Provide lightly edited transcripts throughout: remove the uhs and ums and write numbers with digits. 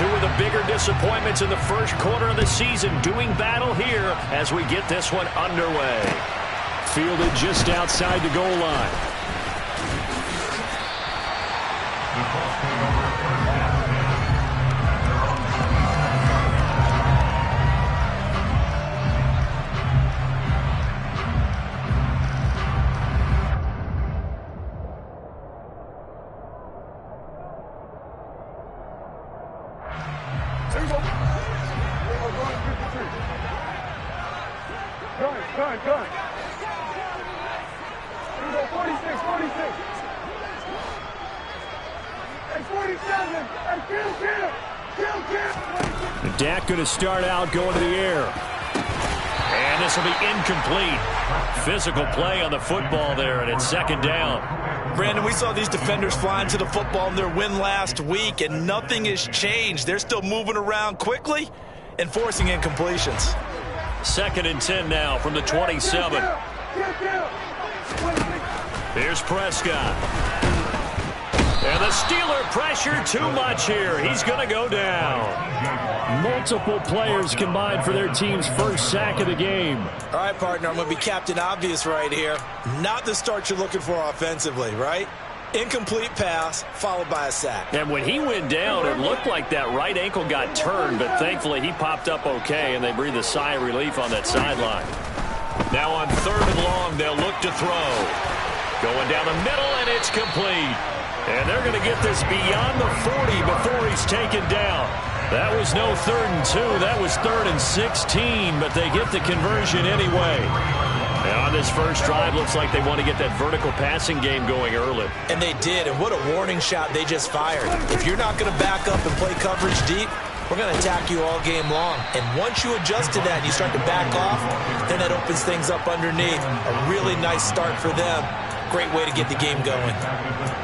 Two of the bigger disappointments in the first quarter of the season doing battle here as we get this one underway. Fielded just outside the goal line. Dak going to start out going to the air. And this will be incomplete. Physical play on the football there, and it's second down. Brandon, we saw these defenders flying to the football in their win last week, and nothing has changed. They're still moving around quickly and forcing incompletions. 2nd and 10 now from the 27. Here's Prescott. And the Steeler pressure too much here. He's going to go down. Multiple players combined for their team's first sack of the game. All right, partner, I'm going to be Captain Obvious right here. Not the start you're looking for offensively, right? Incomplete pass followed by a sack. And when he went down, it looked like that right ankle got turned, but thankfully he popped up okay, and they breathed a sigh of relief on that sideline. Now on 3rd and long, they'll look to throw. Going down the middle, and it's complete. And they're going to get this beyond the 40 before he's taken down. That was no 3rd and 2. That was 3rd and 16, but they get the conversion anyway. And on this first drive, looks like they want to get that vertical passing game going early. And they did, and what a warning shot they just fired. If you're not going to back up and play coverage deep, we're going to attack you all game long. And once you adjust to that and you start to back off, then that opens things up underneath. A really nice start for them. Great way to get the game going.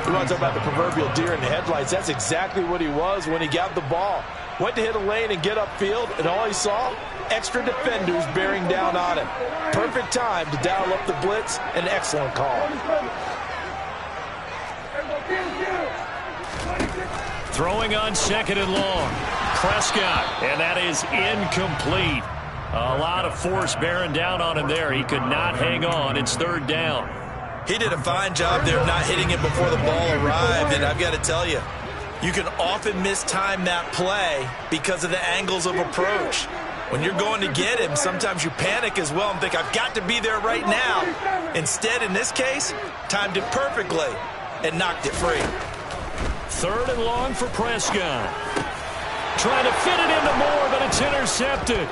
You want to talk about the proverbial deer in the headlights? That's exactly what he was when he got the ball. Went to hit a lane and get upfield, and all he saw, extra defenders bearing down on him. Perfect time to dial up the blitz. An excellent call. Throwing on 2nd and long. Prescott, and that is incomplete. A lot of force bearing down on him there. He could not hang on. It's 3rd down. He did a fine job there of not hitting it before the ball arrived, and I've got to tell you, you can often mistime that play because of the angles of approach. When you're going to get him, sometimes you panic as well and think, I've got to be there right now. Instead, in this case, timed it perfectly and knocked it free. 3rd and long for Prescott. Trying to fit it into Moore, but it's intercepted.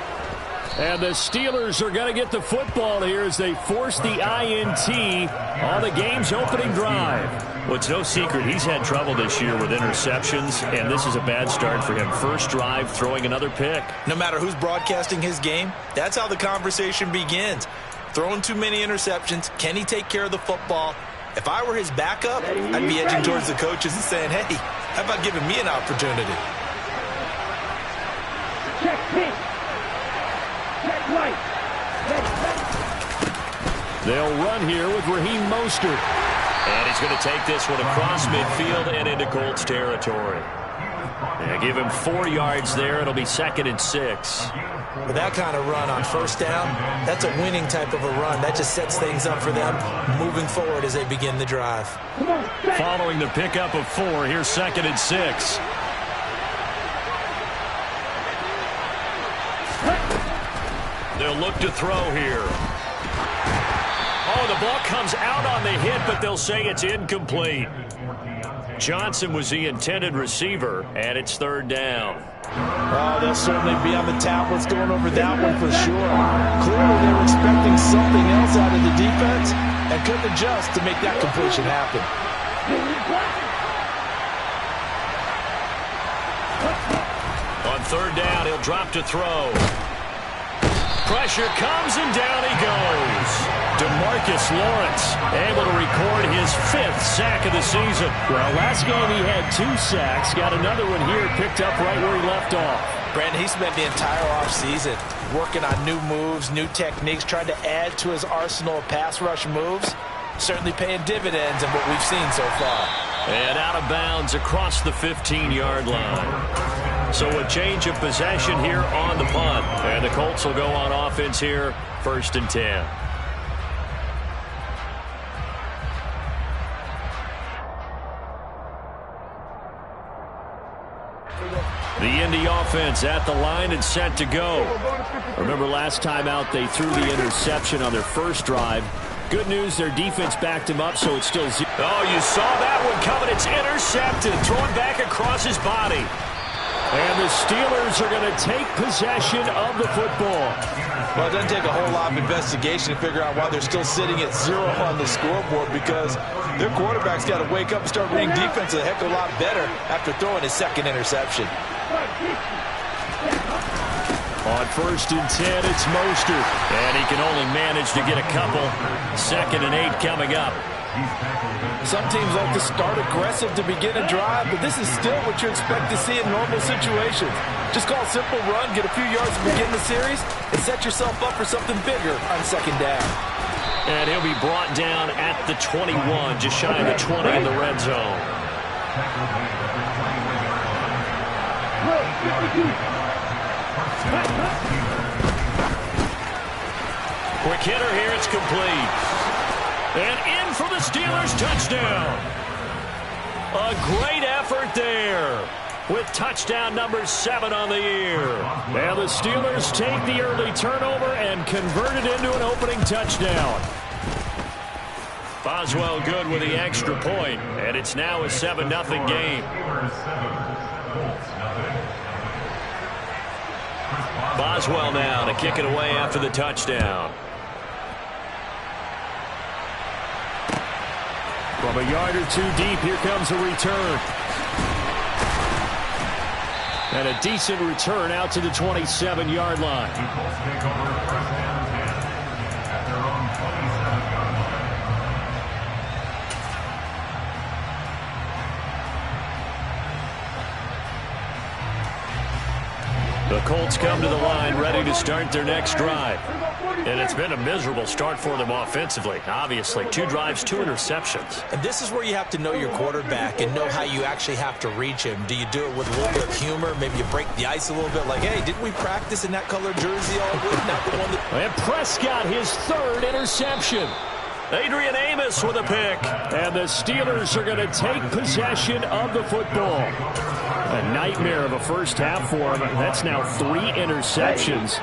And the Steelers are going to get the football here as they force the INT on the game's opening drive. Well, it's no secret he's had trouble this year with interceptions, and this is a bad start for him. First drive, throwing another pick. No matter who's broadcasting his game, that's how the conversation begins. Throwing too many interceptions, can he take care of the football? If I were his backup, I'd be edging towards the coaches and saying, hey, how about giving me an opportunity? Check pitch. They'll run here with Raheem Mostert. And he's going to take this one across midfield and into Colts territory. And give him 4 yards there. It'll be 2nd and 6. With that kind of run on first down, that's a winning type of a run. That just sets things up for them moving forward as they begin the drive. Following the pickup of 4, here's 2nd and 6. They'll look to throw here. Oh, the ball comes out on the hit, but they'll say it's incomplete. Johnson was the intended receiver, and it's 3rd down. Oh, they'll certainly be on the tablets going over that one for sure. Clearly they were expecting something else out of the defense and couldn't adjust to make that completion happen. On 3rd down, he'll drop to throw. Pressure comes, and down he goes. DeMarcus Lawrence able to record his 5th sack of the season. Well, last game he had 2 sacks. Got another one here, picked up right where he left off. Brandon, he spent the entire offseason working on new moves, new techniques, trying to add to his arsenal of pass rush moves. Certainly paying dividends in what we've seen so far. And out of bounds across the 15-yard line. So a change of possession here on the punt. And the Colts will go on offense here, 1st and 10. The Indy offense at the line and set to go. Remember last time out they threw the interception on their first drive. Good news, their defense backed him up, so it's still 0. Oh, you saw that one coming. It's intercepted, thrown back across his body. And the Steelers are going to take possession of the football. Well, it doesn't take a whole lot of investigation to figure out why they're still sitting at 0 on the scoreboard, because their quarterback's got to wake up and start reading defense a heck of a lot better after throwing his second interception. On 1st and 10, it's Mostert. And he can only manage to get a couple. 2nd and 8 coming up. Some teams like to start aggressive to begin a drive, but this is still what you expect to see in normal situations. Just call a simple run, get a few yards to begin the series, and set yourself up for something bigger on 2nd down. And he'll be brought down at the 21, just shy of the 20 in the red zone. Quick hitter here, it's complete. And in for the Steelers, touchdown. A great effort there with touchdown number 7 on the year. And the Steelers take the early turnover and convert it into an opening touchdown. Boswell good with the extra point, and it's now a 7-0 game. Boswell now to kick it away after the touchdown. From a yard or 2 deep, here comes a return. And a decent return out to the 27-yard line. The Colts come to the line ready to start their next drive. And it's been a miserable start for them offensively. Obviously, 2 drives, 2 interceptions. And this is where you have to know your quarterback and know how you actually have to reach him. Do you do it with a little bit of humor? Maybe you break the ice a little bit like, hey, didn't we practice in that color jersey all week? Not the one that... And Prescott, his 3rd interception. Adrian Amos with a pick. And the Steelers are going to take possession of the football. A nightmare of a first half for him. That's now 3 interceptions.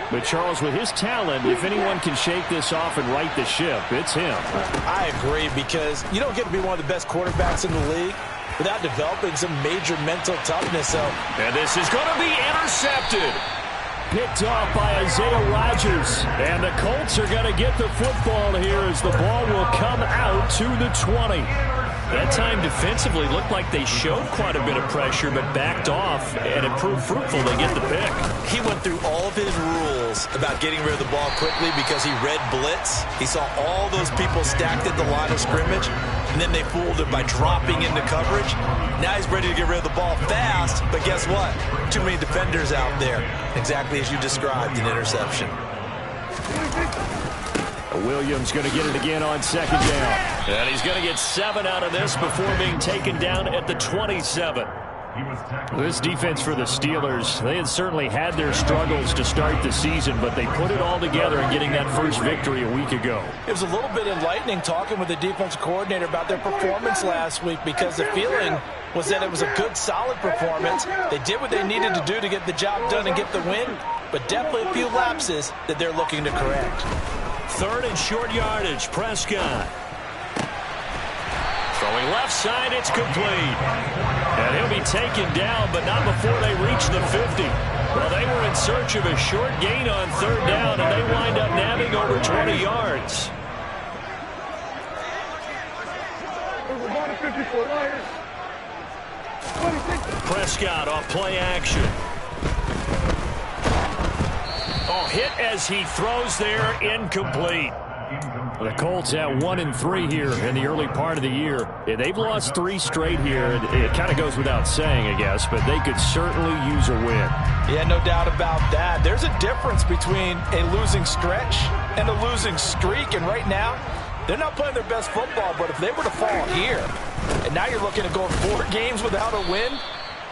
But Charles, with his talent, if anyone can shake this off and right the ship, it's him. I agree, because you don't get to be one of the best quarterbacks in the league without developing some major mental toughness. And this is going to be intercepted. Picked off by Isaiah Rodgers. And the Colts are going to get the football here as the ball will come out to the 20. That time defensively looked like they showed quite a bit of pressure but backed off, and it proved fruitful. They get the pick. He went through all of his rules about getting rid of the ball quickly because he read blitz. He saw all those people stacked at the line of scrimmage, and then they fooled him by dropping into coverage. Now he's ready to get rid of the ball fast, but guess what? Too many defenders out there. Exactly as you described, an interception. Williams going to get it again on 2nd down. And he's going to get 7 out of this before being taken down at the 27. This defense for the Steelers, they had certainly had their struggles to start the season, but they put it all together in getting that first victory a week ago. It was a little bit enlightening talking with the defensive coordinator about their performance last week, because the feeling was that it was a good, solid performance. They did what they needed to do to get the job done and get the win, but definitely a few lapses that they're looking to correct. 3rd and short yardage, Prescott. Throwing left side, it's complete. And he'll be taken down, but not before they reach the 50. Well, they were in search of a short gain on 3rd down, and they wind up nabbing over 20 yards. Prescott off play action. Oh, hit as he throws there, incomplete. The Colts at 1-3 here in the early part of the year. They've lost 3 straight here. It kind of goes without saying, I guess, but they could certainly use a win. Yeah, no doubt about that. There's a difference between a losing stretch and a losing streak, and right now, they're not playing their best football, but if they were to fall here, and now you're looking at going 4 games without a win,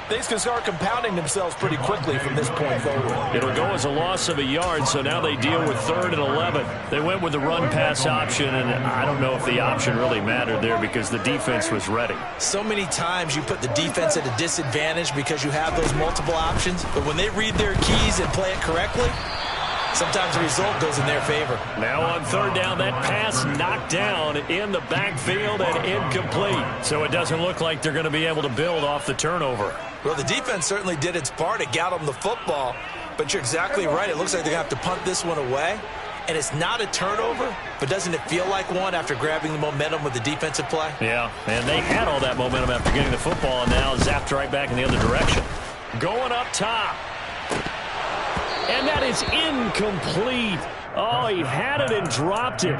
things can start compounding themselves pretty quickly from this point forward. It'll go as a loss of a yard, so now they deal with 3rd and 11. They went with the run-pass option, and I don't know if the option really mattered there because the defense was ready. So many times you put the defense at a disadvantage because you have those multiple options, but when they read their keys and play it correctly, sometimes the result goes in their favor. Now on 3rd down, that pass knocked down in the backfield and incomplete. So it doesn't look like they're going to be able to build off the turnover. Well, the defense certainly did its part. It got them the football, but you're exactly right. It looks like they're going to have to punt this one away. And it's not a turnover, but doesn't it feel like one after grabbing the momentum with the defensive play? Yeah, and they had all that momentum after getting the football and now zapped right back in the other direction. Going up top. And that is incomplete. Oh, he had it and dropped it.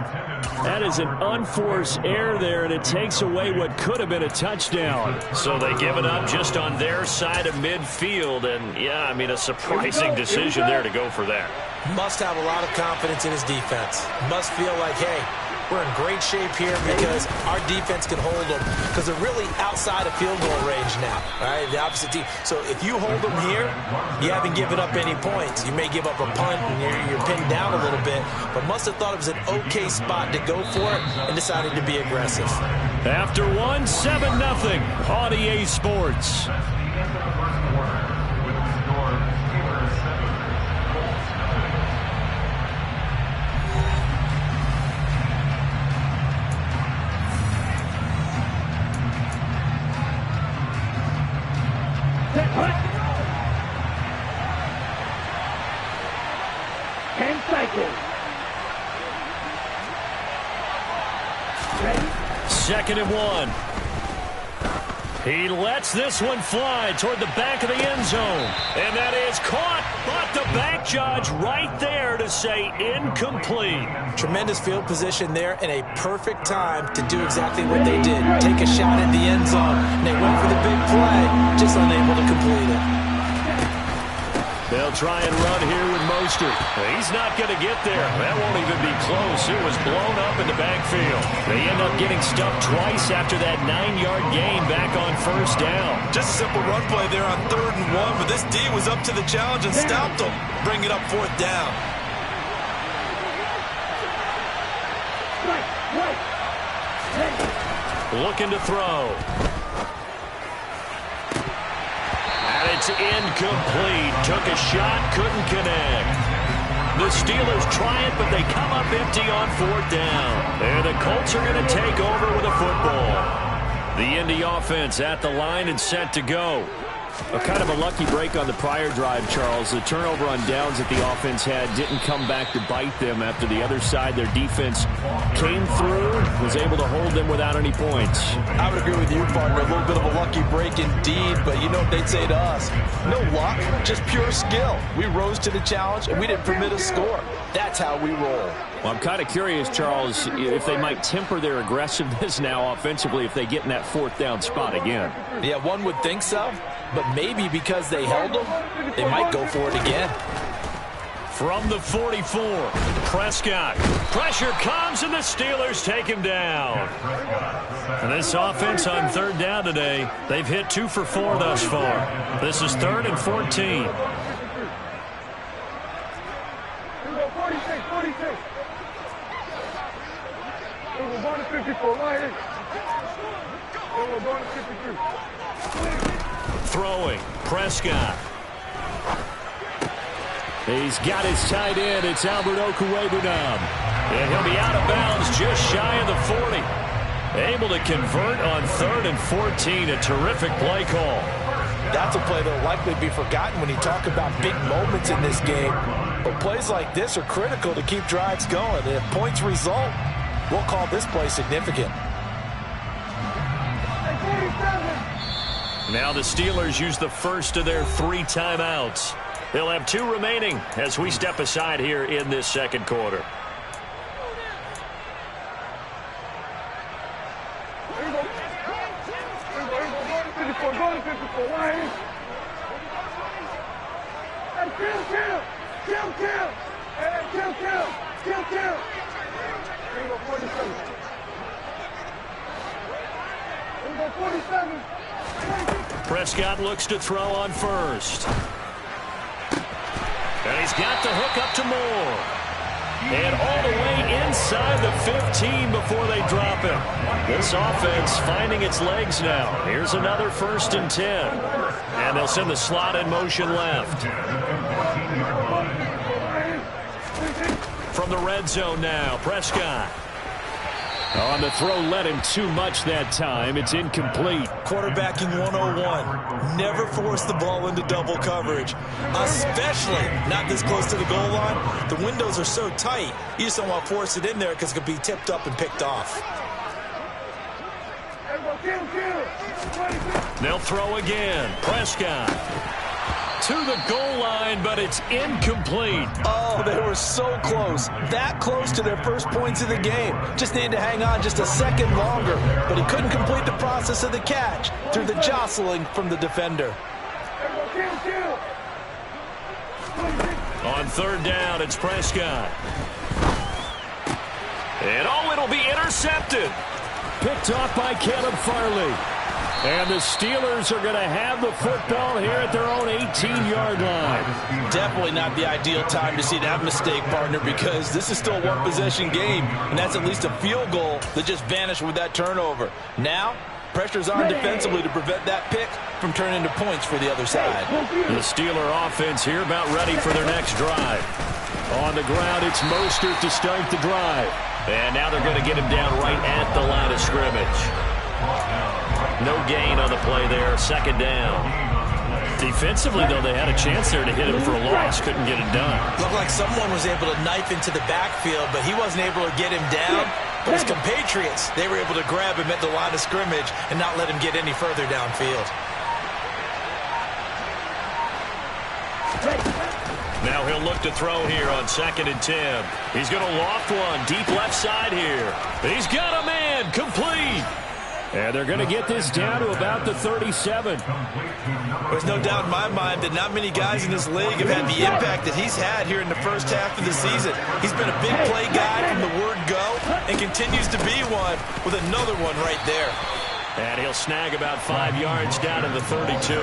That is an unforced error there, and it takes away what could have been a touchdown. So they give it up just on their side of midfield. And, yeah, I mean, a surprising decision there to go for that. Must have a lot of confidence in his defense. Must feel like, hey, we're in great shape here because our defense can hold them because they're really outside of field goal range now, all right, the opposite team. So if you hold them here, you haven't given up any points. You may give up a punt and you're pinned down a little bit, but must have thought it was an okay spot to go for it and decided to be aggressive. After 7-0 on EA Sports. Second and 1. He lets this one fly toward the back of the end zone. And that is caught, but the back judge right there to say incomplete. Tremendous field position there and a perfect time to do exactly what they did. Take a shot at the end zone. And they went for the big play, just unable to complete it. They'll try and run here with Mostert. He's not going to get there. That won't even be close. It was blown up in the backfield. They end up getting stuffed twice after that 9-yard gain back on 1st down. Just a simple run play there on 3rd and 1, but this D was up to the challenge and stopped them. Bring it up 4th down. Looking to throw. It's incomplete. Took a shot, couldn't connect. The Steelers try it, but they come up empty on 4th down. And the Colts are going to take over with a football. The Indy offense at the line and set to go. A kind of a lucky break on the prior drive, Charles. The turnover on downs that the offense had didn't come back to bite them after the other side. Their defense came through, was able to hold them without any points. I would agree with you, partner. A little bit of a lucky break indeed, but you know what they'd say to us? No luck, just pure skill. We rose to the challenge, and we didn't permit a score. That's how we roll. Well, I'm kind of curious, Charles, if they might temper their aggressiveness now offensively if they get in that 4th down spot again. Yeah, one would think so, but maybe because they held them, they might go for it again. From the 44, Prescott. Pressure comes, and the Steelers take him down. And this offense on 3rd down today, they've hit 2 for 4 thus far. This is 3rd and 14. 46. We're going to 54. Right here. We're going to 53. Throwing, Prescott. He's got his tight end. It's Albert Okwuegbunam. And he'll be out of bounds just shy of the 40. Able to convert on 3rd and 14. A terrific play call. That's a play that will likely be forgotten when you talk about big moments in this game. But plays like this are critical to keep drives going. And if points result, we'll call this play significant. Now the Steelers use the first of their 3 timeouts. They'll have 2 remaining as we step aside here in this second quarter. Kill. 47. Prescott looks to throw on first. And he's got the hook up to Moore. And all the way inside the 15 before they drop him. This offense finding its legs now. Here's another 1st and 10. And they'll send the slot in motion left. From the red zone now, Prescott. On the throw, led him too much that time. It's incomplete. Quarterbacking 101. Never force the ball into double coverage, especially not this close to the goal line. The windows are so tight, you just don't want to force it in there because it could be tipped up and picked off. They'll throw again. Prescott to the goal line, but it's incomplete. Oh, they were so close. That close to their first points of the game. Just needed to hang on just a second longer, but he couldn't complete the process of the catch through the jostling from the defender. On 3rd down, it's Prescott. And it'll be intercepted. Picked off by Caleb Farley. And the Steelers are going to have the football here at their own 18-yard line. Definitely not the ideal time to see that mistake, partner, because this is still a one-possession game, and that's at least a field goal that just vanished with that turnover. Now, pressure's on defensively to prevent that pick from turning into points for the other side. The Steeler offense here about ready for their next drive. On the ground, it's Mostert to start the drive. And now they're going to get him down right at the line of scrimmage. No gain on the play there, 2nd down. Defensively, though, they had a chance there to hit him for a loss. Couldn't get it done. Looked like someone was able to knife into the backfield, but he wasn't able to get him down. But his compatriots, they were able to grab him at the line of scrimmage and not let him get any further downfield. Now he'll look to throw here on 2nd and 10. He's going to loft one deep left side here. He's got a man complete. And they're going to get this down to about the 37. There's no doubt in my mind that not many guys in this league have had the impact that he's had here in the first half of the season. He's been a big play guy from the word go and continues to be one with another one right there. And he'll snag about 5 yards down to the 32.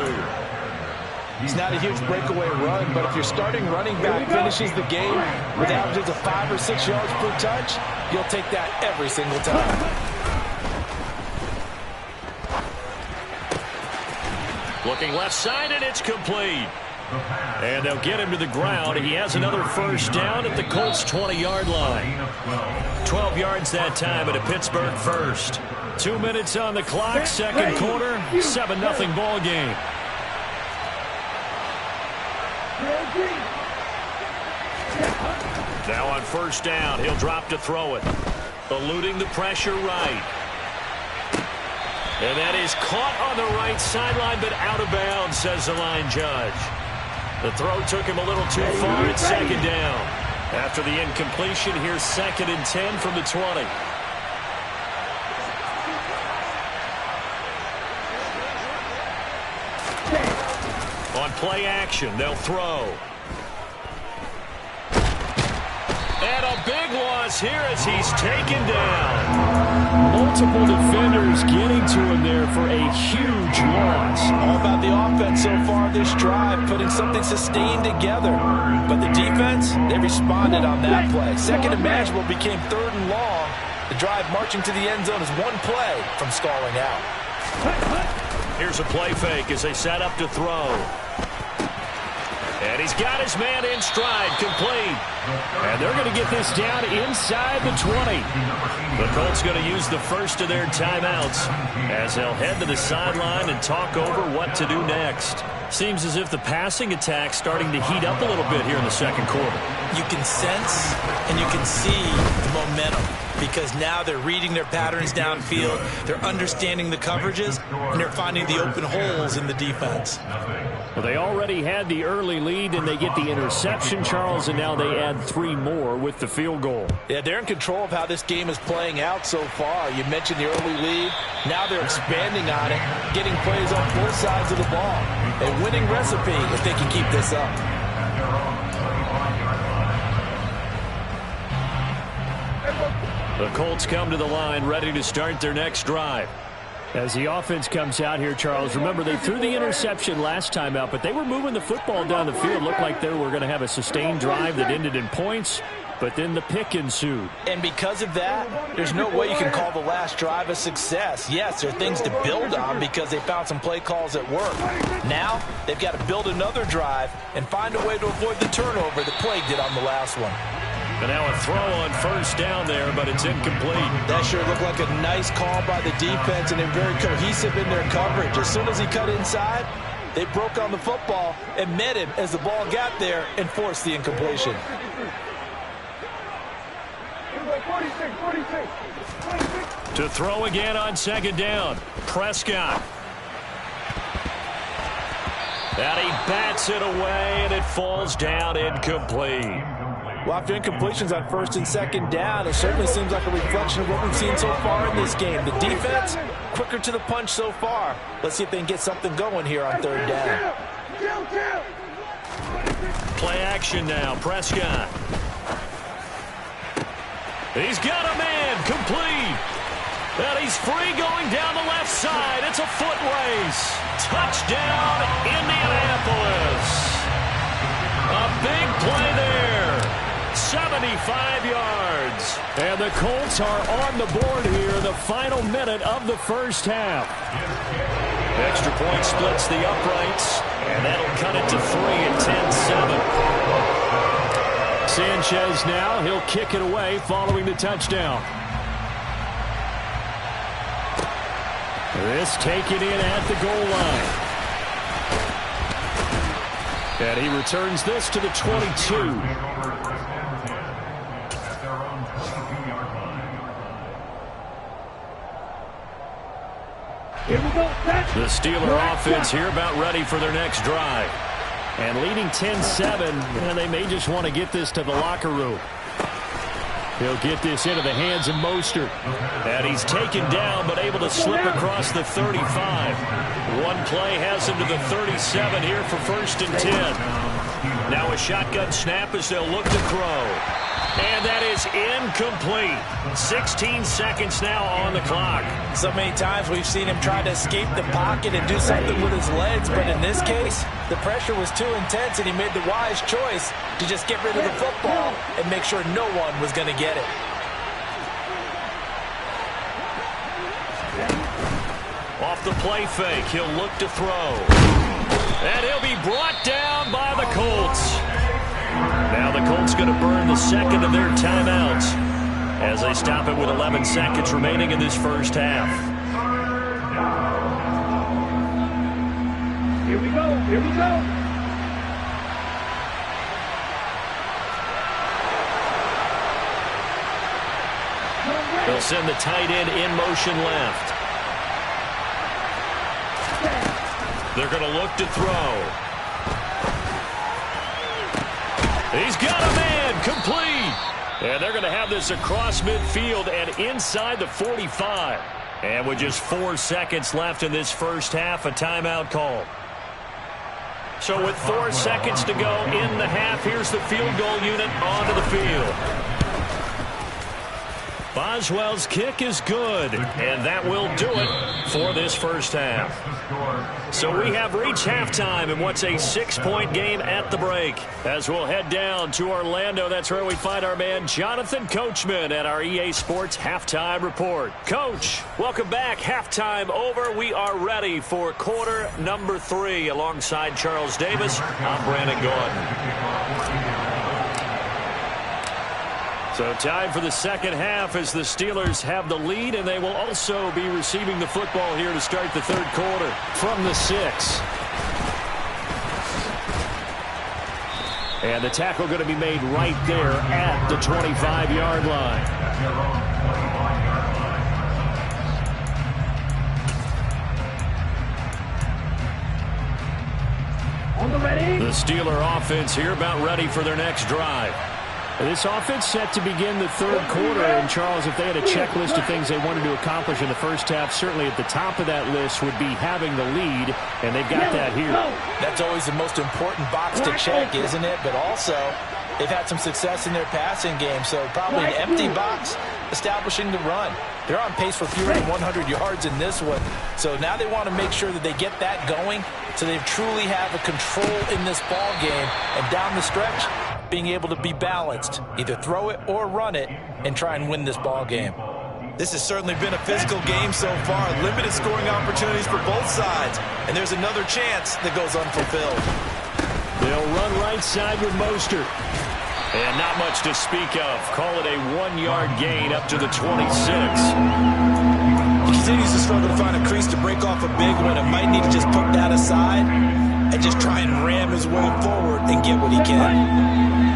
He's not a huge breakaway run, but if your starting running back finishes the game with averages of 5 or 6 yards per touch, you'll take that every single time. Looking left side, and it's complete. And they'll get him to the ground. He has another 1st down at the Colts' 20-yard line. 12 yards that time at a Pittsburgh 1st. 2 minutes on the clock, 2nd quarter, 7-0 ball game. Now on 1st down, he'll drop to throw it. Eluding the pressure right. And that is caught on the right sideline, but out of bounds, says the line judge. The throw took him a little too far at 2nd down. After the incompletion, here's 2nd and 10 from the 20. On play action, they'll throw. And a big loss here as he's taken down. Multiple defenders getting to him there for a huge loss. All about the offense so far this drive, putting something sustained together. But the defense, they responded on that play. 2nd and manageable became 3rd and long. The drive marching to the end zone is one play from stalling out. Here's a play fake as they set up to throw. And he's got his man in stride, complete. And they're going to get this down inside the 20. The Colts going to use the first of their timeouts as they'll head to the sideline and talk over what to do next. Seems as if the passing attack's starting to heat up a little bit here in the 2nd quarter. You can sense and you can see the momentum because now they're reading their patterns downfield, they're understanding the coverages, and they're finding the open holes in the defense. Well, they already had the early lead, and they get the interception, Charles, and now they add 3 more with the field goal. Yeah, they're in control of how this game is playing out so far. You mentioned the early lead. Now they're expanding on it, getting plays on both sides of the ball. A winning recipe if they can keep this up. The Colts come to the line ready to start their next drive. As the offense comes out here, Charles, remember they threw the interception last time out, but they were moving the football down the field. Looked like they were going to have a sustained drive that ended in points, but then the pick ensued. And because of that, there's no way you can call the last drive a success. Yes, there are things to build on because they found some play calls that work. Now, they've got to build another drive and find a way to avoid the turnover that plagued it on the last one. And now a throw on first down there, but it's incomplete. That sure looked like a nice call by the defense, and they're very cohesive in their coverage. As soon as he cut inside, they broke on the football and met him as the ball got there and forced the incompletion. 46. To throw again on second down. Prescott. And he bats it away, and it falls down incomplete. Well, after incompletions on first and second down, it certainly seems like a reflection of what we've seen so far in this game. The defense, quicker to the punch so far. Let's see if they can get something going here on third down. Play action now. Prescott. He's got a man. Complete. And he's free going down the left side. It's a foot race. Touchdown, Indianapolis. A big play there. 75 yards. And the Colts are on the board here in the final minute of the first half. Extra point splits the uprights, and that'll cut it to 3 at 10-7. Sanchez now, he'll kick it away following the touchdown. This taken in at the goal line. And he returns this to the 22. The Steeler offense here about ready for their next drive. And leading 10-7, and they may just want to get this to the locker room. He'll get this into the hands of Mostert. And he's taken down, but able to slip across the 35. One play has him to the 37 here for first and 10. Now a shotgun snap as they'll look to throw. And that is incomplete. 16 seconds now on the clock. So many times we've seen him try to escape the pocket and do something with his legs, but in this case, the pressure was too intense and he made the wise choice to just get rid of the football and make sure no one was going to get it. Off the play fake, he'll look to throw. And he'll be brought down by the Colts. Now the Colts going to burn the second of their timeouts as they stop it with 11 seconds remaining in this first half. Here we go. They'll send the tight end in motion left. They're going to look to throw. He's got a man. Complete. And they're going to have this across midfield and inside the 45. And with just 4 seconds left in this first half, a timeout call. So with 4 seconds to go in the half, here's the field goal unit onto the field. Boswell's kick is good, and that will do it for this first half. So we have reached halftime in what's a 6-point game at the break. As we'll head down to Orlando, that's where we find our man Jonathan Coachman at our EA Sports Halftime Report. Coach, welcome back. Halftime over. We are ready for quarter number 3. Alongside Charles Davis, I'm Brandon Gordon. So time for the second half as the Steelers have the lead, and they will also be receiving the football here to start the third quarter from the 6. And the tackle going to be made right there at the 25-yard line. The Steeler offense here about ready for their next drive. This offense set to begin the third quarter, and Charles, if they had a checklist of things they wanted to accomplish in the first half, certainly at the top of that list would be having the lead, and they've got that here. That's always the most important box to check, isn't it? But also, they've had some success in their passing game, so probably an empty box, establishing the run. They're on pace for fewer than 100 yards in this one. So now they want to make sure that they get that going so they truly have a control in this ball game. And down the stretch, being able to be balanced, either throw it or run it, and try and win this ball game. This has certainly been a physical game so far. Limited scoring opportunities for both sides. And there's another chance that goes unfulfilled. They'll run right side with Mostert. And not much to speak of. Call it a 1-yard gain up to the 26. He continues to struggle to find a crease to break off a big one. It might need to just put that aside and just try and ram his way forward and get what he can.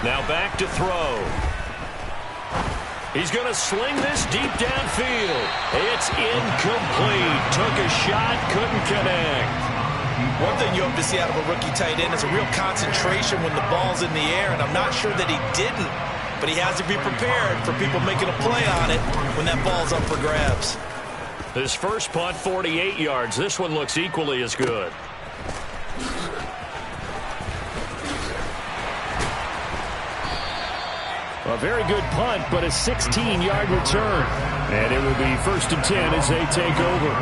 Now back to throw. He's going to sling this deep downfield. It's incomplete. Took a shot, couldn't connect. One thing you hope to see out of a rookie tight end is a real concentration when the ball's in the air, and I'm not sure that he didn't, but he has to be prepared for people making a play on it when that ball's up for grabs. His first punt, 48 yards. This one looks equally as good. A very good punt, but a 16-yard return. And it will be 1st and 10 as they take over.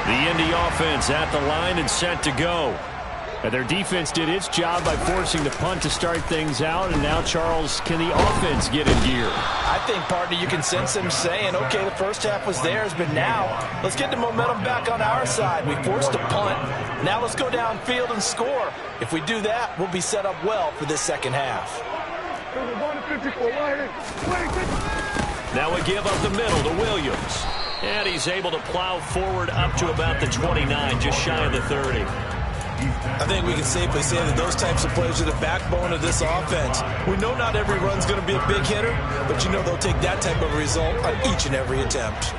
The Indy offense at the line and set to go. And their defense did its job by forcing the punt to start things out. And now, Charles, can the offense get in gear? I think, partner, you can sense them saying, okay, the first half was theirs, but now let's get the momentum back on our side. We forced a punt. Now let's go downfield and score. If we do that, we'll be set up well for this second half. Now we give up the middle to Williams. And he's able to plow forward up to about the 29, just shy of the 30. I think we can safely say that those types of plays are the backbone of this offense. We know not every run's going to be a big hitter, but you know they'll take that type of result on each and every attempt.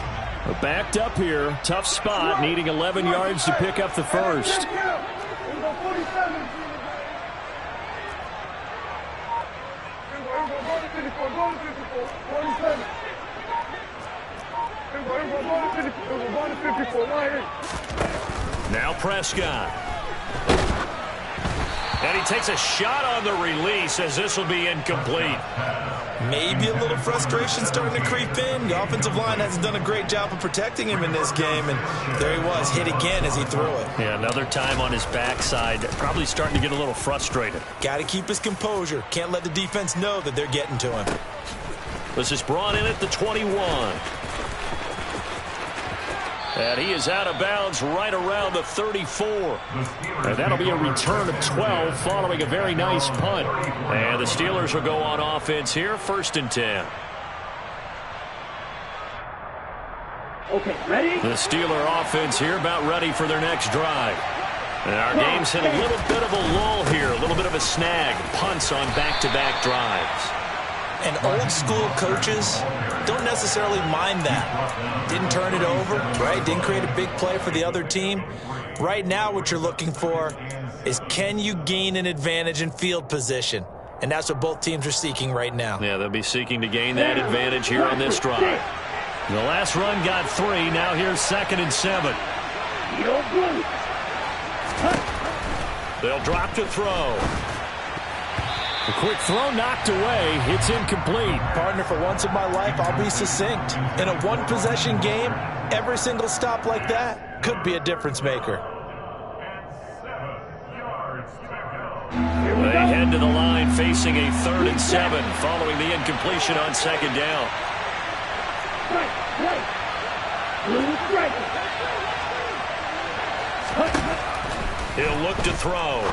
Backed up here, tough spot, needing 11 yards to pick up the first. Now Prescott. And he takes a shot on the release as this will be incomplete. Maybe a little frustration starting to creep in. The offensive line hasn't done a great job of protecting him in this game, and there he was, hit again as he threw it. Yeah, another time on his backside, probably starting to get a little frustrated. Got to keep his composure. Can't let the defense know that they're getting to him. This is brought in at the 21. And he is out of bounds right around the 34. And that'll be a return of 12 following a very nice punt. And the Steelers will go on offense here, 1st and 10. Okay, ready? The Steeler offense here about ready for their next drive. And our game's hit a little bit of a lull here, a little bit of a snag. Punts on back-to-back drives. And old-school coaches don't necessarily mind that. Didn't turn it over, right? Didn't create a big play for the other team. Right now what you're looking for is can you gain an advantage in field position? And that's what both teams are seeking right now. Yeah, they'll be seeking to gain that advantage here on this drive. The last run got 3. Now here's 2nd and 7. They'll drop to throw. A quick throw knocked away. It's incomplete. Partner, for once in my life, I'll be succinct. In a one-possession game, every single stop like that could be a difference maker. They head to the line facing a 3rd and 7 following the incompletion on 2nd down. He'll look to throw.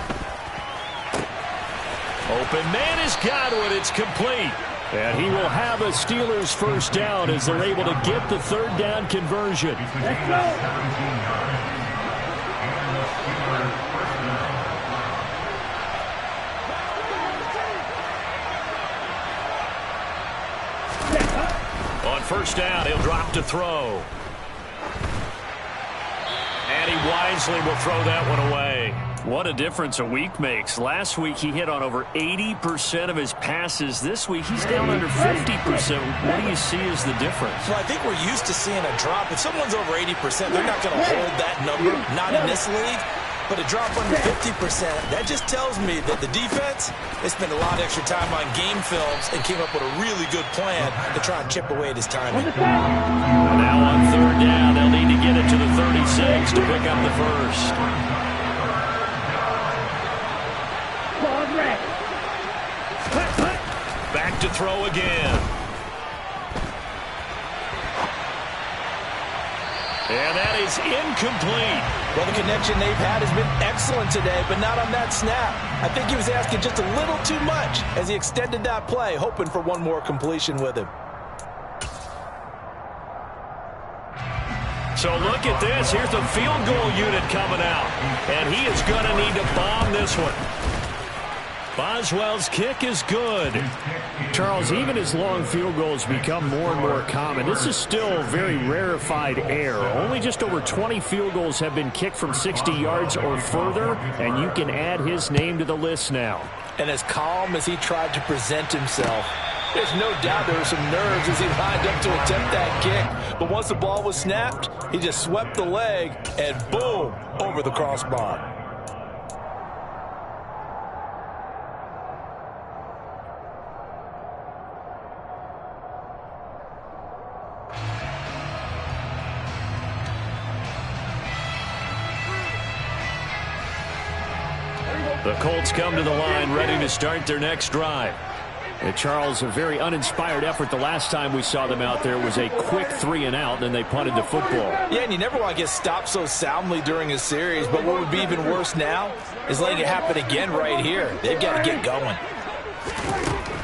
Open man is Godwin. It's complete. And he will have a Steelers 1st down as they're able to get the 3rd down conversion. Let's go. On 1st down, he'll drop to throw. And he wisely will throw that one away. What a difference a week makes. Last week he hit on over 80% of his passes. This week he's down under 50%. What do you see as the difference? Well, I think we're used to seeing a drop. If someone's over 80%, they're not going to hold that number, not in this league. But a drop under 50%, that just tells me that the defense, they spent a lot of extra time on game films and came up with a really good plan to try and chip away at his timing. Now on third down, they'll need to get it to the 36 to pick up the first. Back to throw again. And that is incomplete. Well, the connection they've had has been excellent today, but not on that snap. I think he was asking just a little too much as he extended that play, hoping for one more completion with him. So look at this. Here's the field goal unit coming out. And he is going to need to bomb this one. Boswell's kick is good. Charles, even as long field goals become more and more common, this is still very rarefied air. Only just over 20 field goals have been kicked from 60 yards or further, and you can add his name to the list now. And as calm as he tried to present himself, there's no doubt there were some nerves as he lined up to attempt that kick. But once the ball was snapped, he just swept the leg and boom, over the crossbar. The Colts come to the line ready to start their next drive. Charles, a very uninspired effort. The last time we saw them out there was a quick 3-and-out, then they punted the football. Yeah, and you never want to get stopped so soundly during a series, but what would be even worse now is letting it happen again right here. They've got to get going.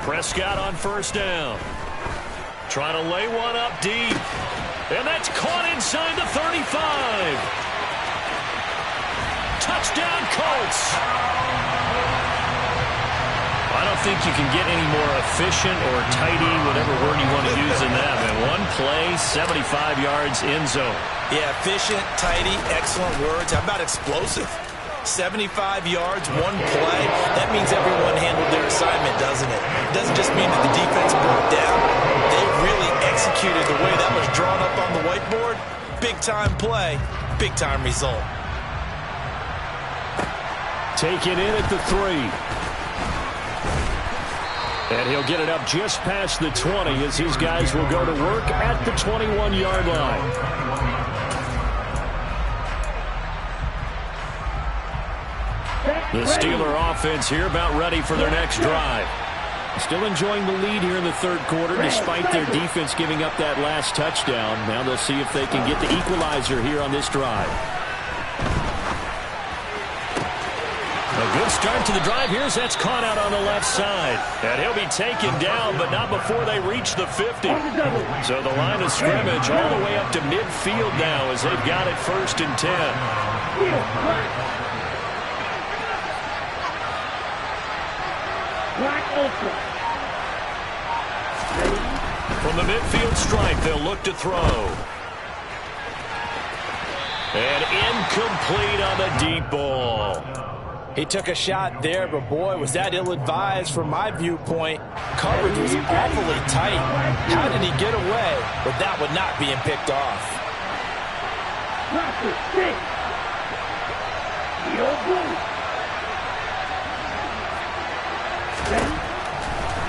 Prescott on first down. Trying to lay one up deep. And that's caught inside the 35. Touchdown, Colts. I don't think you can get any more efficient or tidy, whatever word you want to use in that. And one play, 75 yards, end zone. Yeah, efficient, tidy, excellent words. How about explosive? 75 yards, one play. That means everyone handled their assignment, doesn't it? It doesn't just mean that the defense broke down. They really executed the way that was drawn up on the whiteboard. Big-time play, big-time result. Taken in at the 3. And he'll get it up just past the 20 as these guys will go to work at the 21-yard line. The Steeler offense here about ready for their next drive. Still enjoying the lead here in the third quarter despite their defense giving up that last touchdown. Now they'll see if they can get the equalizer here on this drive. A good start to the drive. Here's that's caught out on the left side. And he'll be taken down, but not before they reach the 50. So the line of scrimmage all the way up to midfield now as they've got it 1st and 10. From the midfield stripe, they'll look to throw. And incomplete on the deep ball. He took a shot there, but boy, was that ill-advised from my viewpoint. Coverage was awfully tight. How did he get away with that one not being picked off?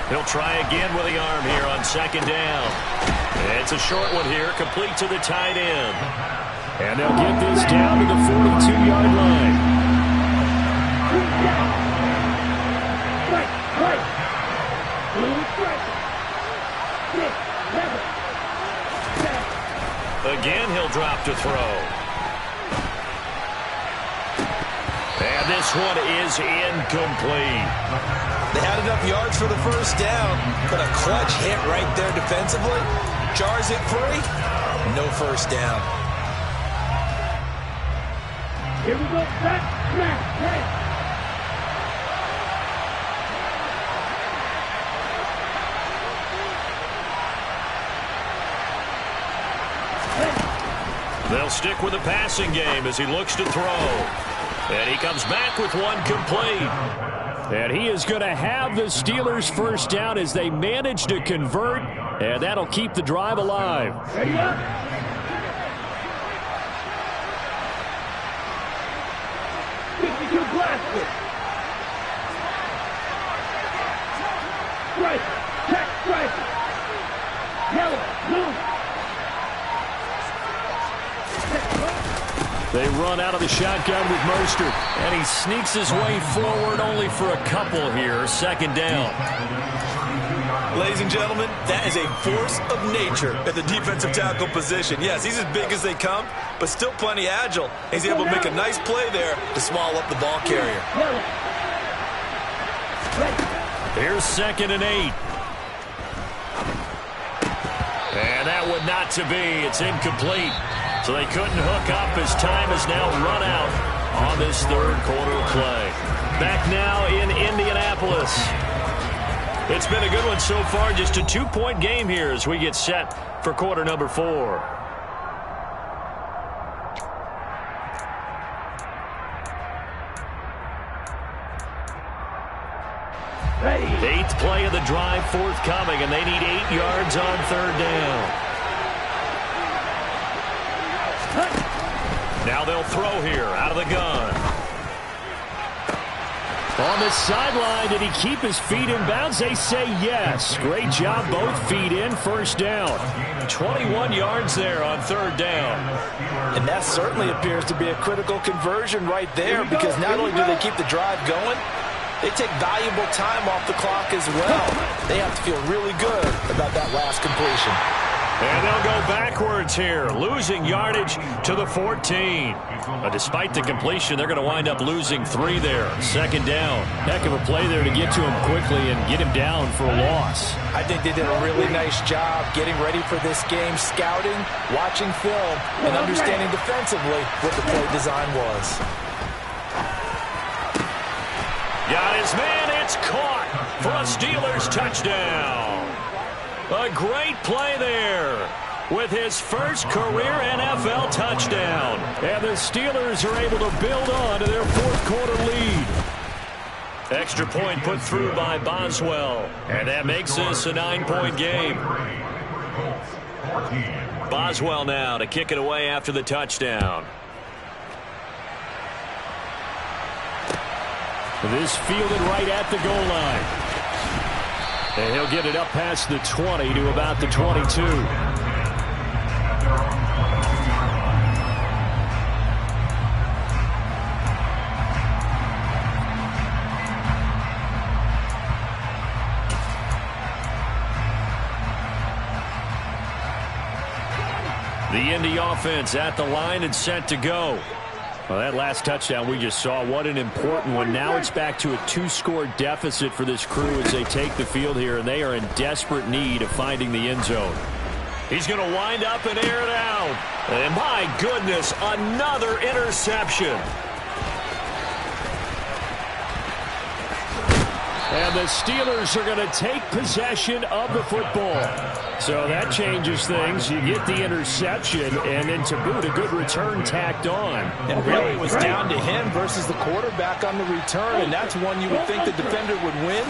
He'll try again with the arm here on 2nd down. It's a short one here, complete to the tight end. And they'll get this down to the 42-yard line. Again, he'll drop to throw. And this one is incomplete. They had enough yards for the 1st down, but a clutch hit right there defensively. Jars it free. No 1st down. Here we go. Back. They'll stick with the passing game as he looks to throw. And he comes back with one complete. And he is going to have the Steelers first down as they manage to convert, and that'll keep the drive alive. Ready up. Blaster. Strike. Check. Strike. Yellow. Blue. They run out of the shotgun with Mostert. And he sneaks his way forward only for a couple here. Second down. Ladies and gentlemen, that is a force of nature at the defensive tackle position. Yes, he's as big as they come, but still plenty agile. He's able to make a nice play there to swallow up the ball carrier. Here's 2nd and 8. And that would not to be. It's incomplete. So they couldn't hook up as time has now run out on this third quarter play. Back now in Indianapolis. It's been a good one so far. Just a 2-point game here as we get set for quarter number 4. Eighth play of the drive forthcoming, and they need 8 yards on third down. Now they'll throw here out of the gun. On the sideline, did he keep his feet in bounds? They say yes. Great job, both feet in, first down. 21 yards there on third down. And that certainly appears to be a critical conversion right there, because not only do they keep the drive going, they take valuable time off the clock as well. They have to feel really good about that last completion. And they'll go backwards here, losing yardage to the 14. But despite the completion, they're going to wind up losing 3 there. Second down. Heck of a play there to get to him quickly and get him down for a loss. I think they did a really nice job getting ready for this game, scouting, watching film, and understanding defensively what the play design was. Got his man. It's caught for a Steelers touchdown. A great play there with his first career NFL touchdown. And the Steelers are able to build on to their fourth quarter lead. Extra point put through by Boswell. And that makes this a 9-point game. Boswell now to kick it away after the touchdown. This fielded right at the goal line. And he'll get it up past the 20 to about the 22. The Indy offense at the line and set to go. Well, that last touchdown we just saw, what an important one. Now it's back to a 2-score deficit for this crew as they take the field here, and they are in desperate need of finding the end zone. He's going to wind up and air it out. And my goodness, another interception. And the Steelers are going to take possession of the football. So that changes things. You get the interception, and then to boot, a good return tacked on. And really it was down to him versus the quarterback on the return, and that's one you would think the defender would win.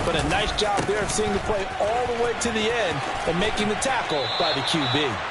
But a nice job there of seeing the play all the way to the end and making the tackle by the QB.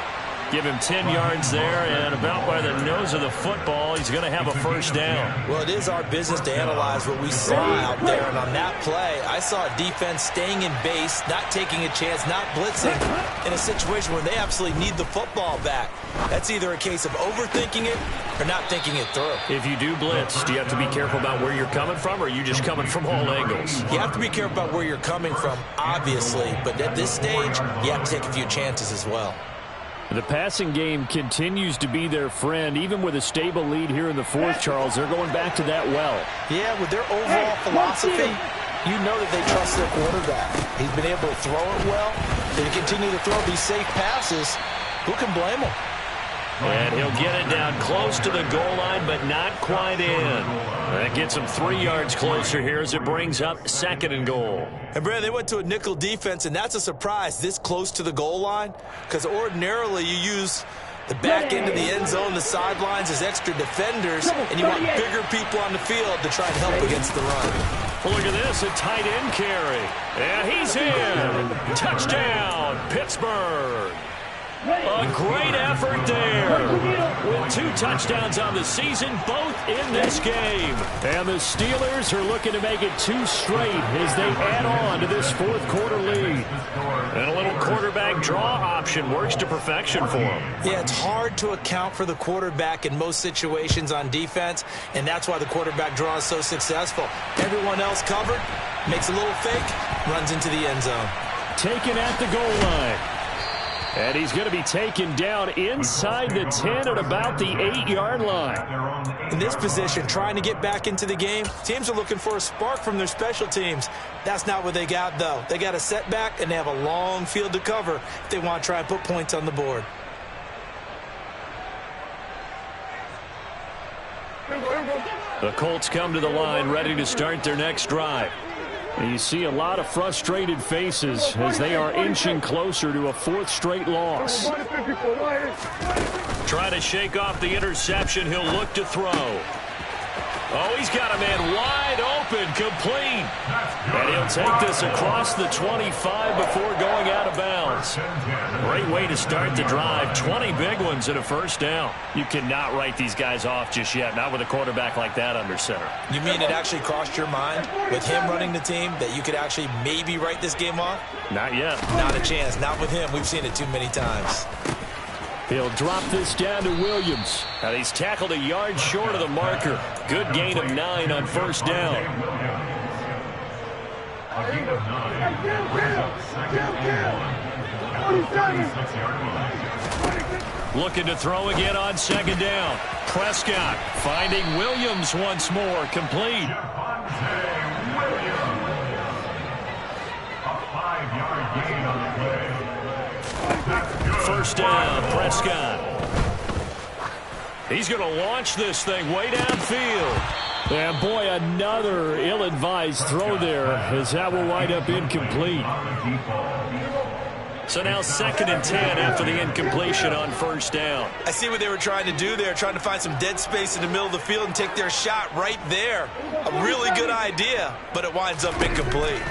Give him 10 yards there, and about by the nose of the football, he's going to have a first down. Well, it is our business to analyze what we saw out there, and on that play, I saw a defense staying in base, not taking a chance, not blitzing, in a situation where they absolutely need the football back. That's either a case of overthinking it or not thinking it through. If you do blitz, do you have to be careful about where you're coming from, or are you just coming from all angles? You have to be careful about where you're coming from, obviously, but at this stage, you have to take a few chances as well. The passing game continues to be their friend. Even with a stable lead here in the fourth, Charles, they're going back to that well. Yeah, with their overall philosophy, you know that they trust their quarterback. He's been able to throw it well. They continue to throw these safe passes. Who can blame him? And he'll get it down close to the goal line, but not quite in. That gets him 3 yards closer here as it brings up 2nd and goal. And, Brad, they went to a nickel defense, and that's a surprise this close to the goal line, because ordinarily you use The back end of the end zone, the sidelines is extra defenders, and you want bigger people on the field to try and help against the run. Well, look at this, a tight end carry. And he's in. Touchdown, Pittsburgh. A great effort there. With 2 touchdowns on the season, both in this game. And the Steelers are looking to make it 2 straight as they add on to this fourth quarter lead. And a little quarterback draw option works to perfection for them. Yeah, it's hard to account for the quarterback in most situations on defense, and that's why the quarterback draw is so successful. Everyone else covered, makes a little fake, runs into the end zone. Taken at the goal line. And he's going to be taken down inside the 10 at about the 8-yard line. In this position, trying to get back into the game, teams are looking for a spark from their special teams. That's not what they got, though. They got a setback, and they have a long field to cover if they want to try and put points on the board. The Colts come to the line ready to start their next drive. And you see a lot of frustrated faces as they are inching closer to a 4th straight loss. Trying to shake off the interception. He'll look to throw. Oh, he's got a man wide open, complete. And he'll take this across the 25 before going out of bounds. Great way to start the drive. 20 big ones and a first down. You cannot write these guys off just yet, not with a quarterback like that under center. You mean it actually crossed your mind with him running the team that you could actually maybe write this game off? Not yet. Not a chance. Not with him. We've seen it too many times. He'll drop this down to Williams. Now he's tackled a yard short of the marker. Good gain of 9 on first down. Looking to throw again on second down. Prescott finding Williams once more, complete. First down, Prescott. He's going to launch this thing way downfield. And boy, another ill-advised throw there as that will wind up incomplete. So now 2nd and 10 after the incompletion on first down. I see what they were trying to do there, trying to find some dead space in the middle of the field and take their shot right there. A really good idea, but it winds up incomplete.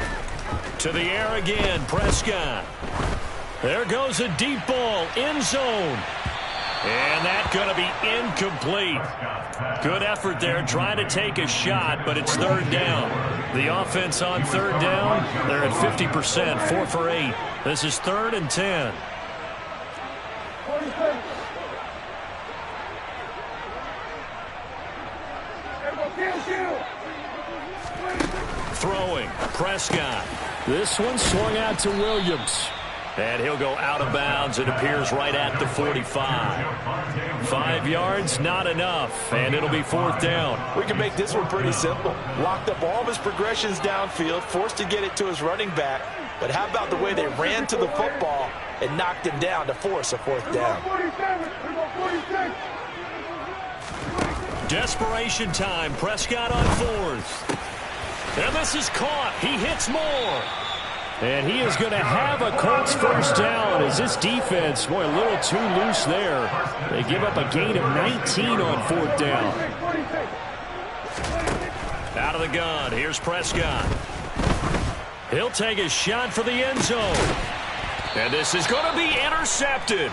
To the air again, Prescott. There goes a deep ball, end zone. And that's going to be incomplete. Good effort there, trying to take a shot, but it's 3rd down. The offense on 3rd down, they're at 50%, 4 for 8. This is 3rd and 10. Throwing, Prescott. This one swung out to Williams. And he'll go out of bounds. It appears right at the 45. 5 yards, not enough. And it'll be 4th down. We can make this one pretty simple. Locked up all of his progressions downfield, forced to get it to his running back. But how about the way they ran to the football and knocked him down to force a 4th down? Desperation time. Prescott on 4th. And this is caught. He hits more. And he is going to have a Colts first down as this defense, boy, a little too loose there. They give up a gain of 19 on 4th down. Out of the gun, here's Prescott. He'll take a shot for the end zone. And this is going to be intercepted.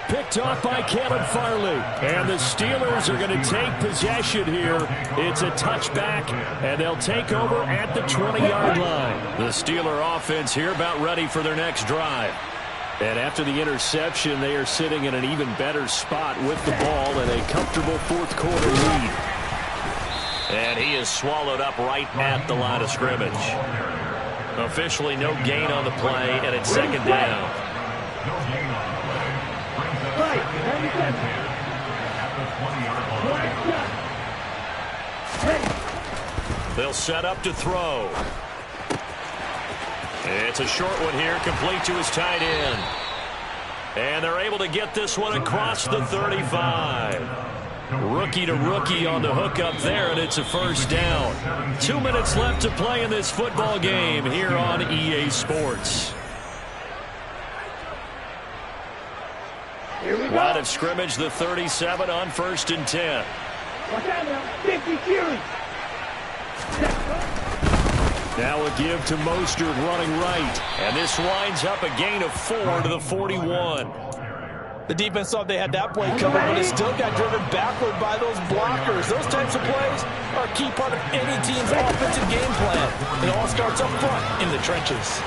Picked off by Caleb Farley. And the Steelers are going to take possession here. It's a touchback, and they'll take over at the 20-yard line. The Steeler offense here about ready for their next drive. And after the interception, they are sitting in an even better spot with the ball and a comfortable 4th quarter lead. And he is swallowed up right at the line of scrimmage. Officially no gain on the play, and it's 2nd down. They'll set up to throw. It's a short one here, complete to his tight end. And they're able to get this one across the 35. Rookie to rookie on the hook up there, and it's a first down. 2 minutes left to play in this football game here on EA Sports. Here we Line of scrimmage, the 37 on 1st and 10. Watch out now. 50 carries. Now a give to Mostert running right. And this winds up a gain of 4 to the 41. The defense thought they had that play covered, but it still got driven backward by those blockers. Those types of plays are a key part of any team's offensive game plan. It all starts up front in the trenches.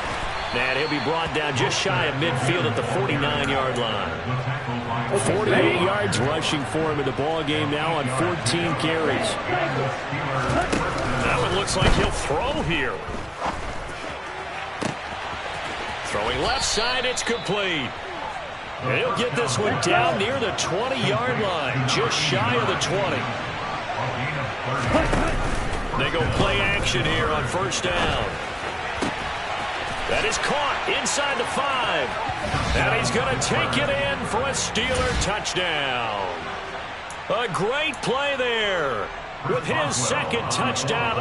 And he'll be brought down just shy of midfield at the 49-yard line. 48 yards rushing for him in the ball game now on 14 carries. That one looks like he'll throw here. Throwing left side, it's complete. And he'll get this one down near the 20-yard line, just shy of the 20. They go play action here on 1st down. That is caught inside the 5. And he's going to take it in for a Steeler touchdown. A great play there with his second touchdown.